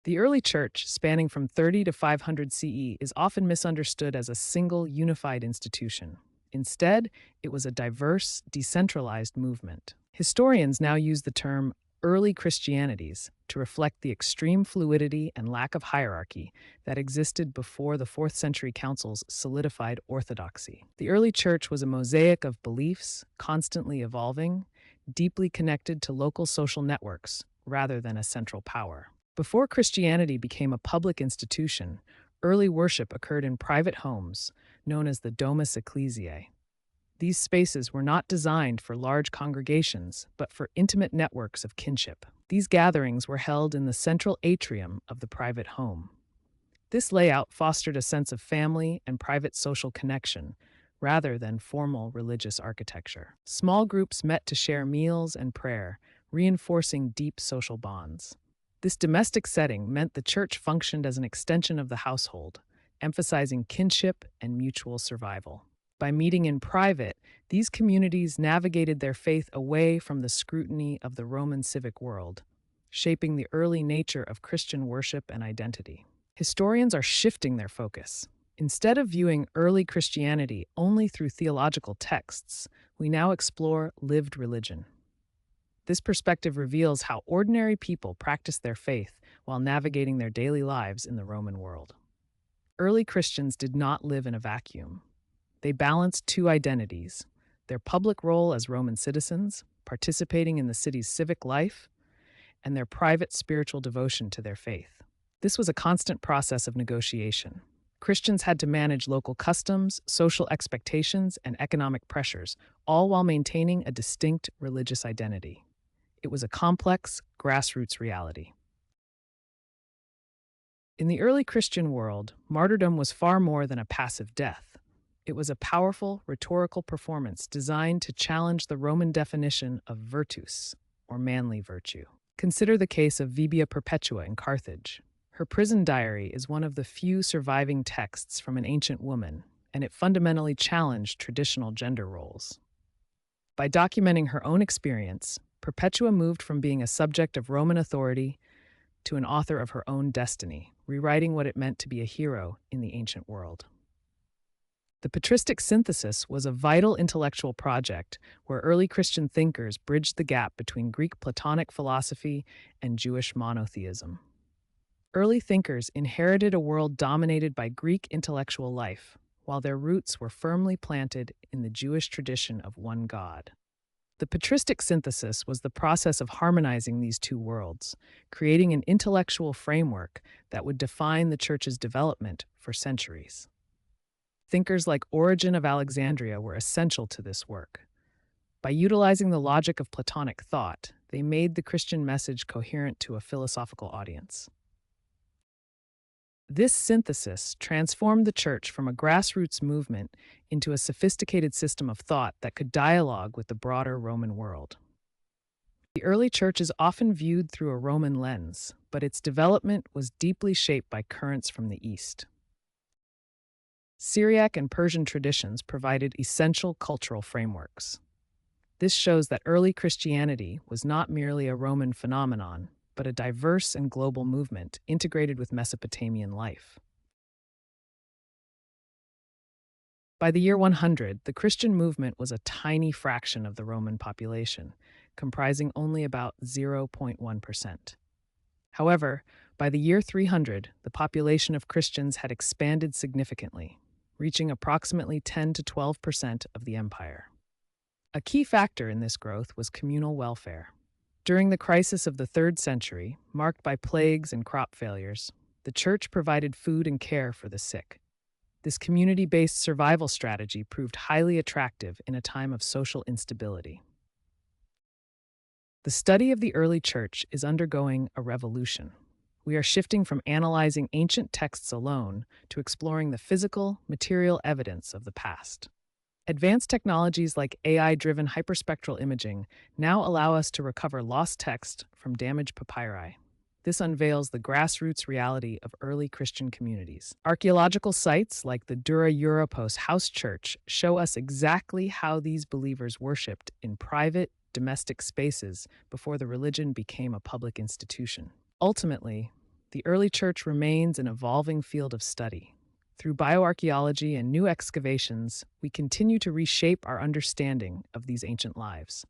The early church, spanning from 30 to 500 CE, is often misunderstood as a single, unified institution. Instead, it was a diverse, decentralized movement. Historians now use the term early Christianities to reflect the extreme fluidity and lack of hierarchy that existed before the 4th century councils solidified orthodoxy. The early church was a mosaic of beliefs, constantly evolving, deeply connected to local social networks rather than a central power. Before Christianity became a public institution, early worship occurred in private homes, known as the Domus Ecclesiae. These spaces were not designed for large congregations, but for intimate networks of kinship. These gatherings were held in the central atrium of the private home. This layout fostered a sense of family and private social connection, rather than formal religious architecture. Small groups met to share meals and prayer, reinforcing deep social bonds. This domestic setting meant the church functioned as an extension of the household, emphasizing kinship and mutual survival. By meeting in private, these communities navigated their faith away from the scrutiny of the Roman civic world, shaping the early nature of Christian worship and identity. Historians are shifting their focus. Instead of viewing early Christianity only through theological texts, we now explore lived religion. This perspective reveals how ordinary people practiced their faith while navigating their daily lives in the Roman world. Early Christians did not live in a vacuum. They balanced two identities: their public role as Roman citizens, participating in the city's civic life, and their private spiritual devotion to their faith. This was a constant process of negotiation. Christians had to manage local customs, social expectations, and economic pressures, all while maintaining a distinct religious identity. It was a complex, grassroots reality. In the early Christian world, martyrdom was far more than a passive death. It was a powerful, rhetorical performance designed to challenge the Roman definition of virtus, or manly virtue. Consider the case of Vibia Perpetua in Carthage. Her prison diary is one of the few surviving texts from an ancient woman, and it fundamentally challenged traditional gender roles. By documenting her own experience, Perpetua moved from being a subject of Roman authority to an author of her own destiny, rewriting what it meant to be a hero in the ancient world. The patristic synthesis was a vital intellectual project where early Christian thinkers bridged the gap between Greek Platonic philosophy and Jewish monotheism. Early thinkers inherited a world dominated by Greek intellectual life, while their roots were firmly planted in the Jewish tradition of one God. The patristic synthesis was the process of harmonizing these two worlds, creating an intellectual framework that would define the Church's development for centuries. Thinkers like Origen of Alexandria were essential to this work. By utilizing the logic of Platonic thought, they made the Christian message coherent to a philosophical audience. This synthesis transformed the Church from a grassroots movement into a sophisticated system of thought that could dialogue with the broader Roman world. The early Church is often viewed through a Roman lens, but its development was deeply shaped by currents from the East. Syriac and Persian traditions provided essential cultural frameworks. This shows that early Christianity was not merely a Roman phenomenon, but a diverse and global movement integrated with Mesopotamian life. By the year 100, the Christian movement was a tiny fraction of the Roman population, comprising only about 0.1%. However, by the year 300, the population of Christians had expanded significantly, reaching approximately 10 to 12% of the empire. A key factor in this growth was communal welfare. During the crisis of the 3rd century, marked by plagues and crop failures, the Church provided food and care for the sick. This community-based survival strategy proved highly attractive in a time of social instability. The study of the early Church is undergoing a revolution. We are shifting from analyzing ancient texts alone to exploring the physical, material evidence of the past. Advanced technologies like AI-driven hyperspectral imaging now allow us to recover lost text from damaged papyri. This unveils the grassroots reality of early Christian communities. Archaeological sites like the Dura Europos house church show us exactly how these believers worshipped in private, domestic spaces before the religion became a public institution. Ultimately, the early church remains an evolving field of study. Through bioarchaeology and new excavations, we continue to reshape our understanding of these ancient lives.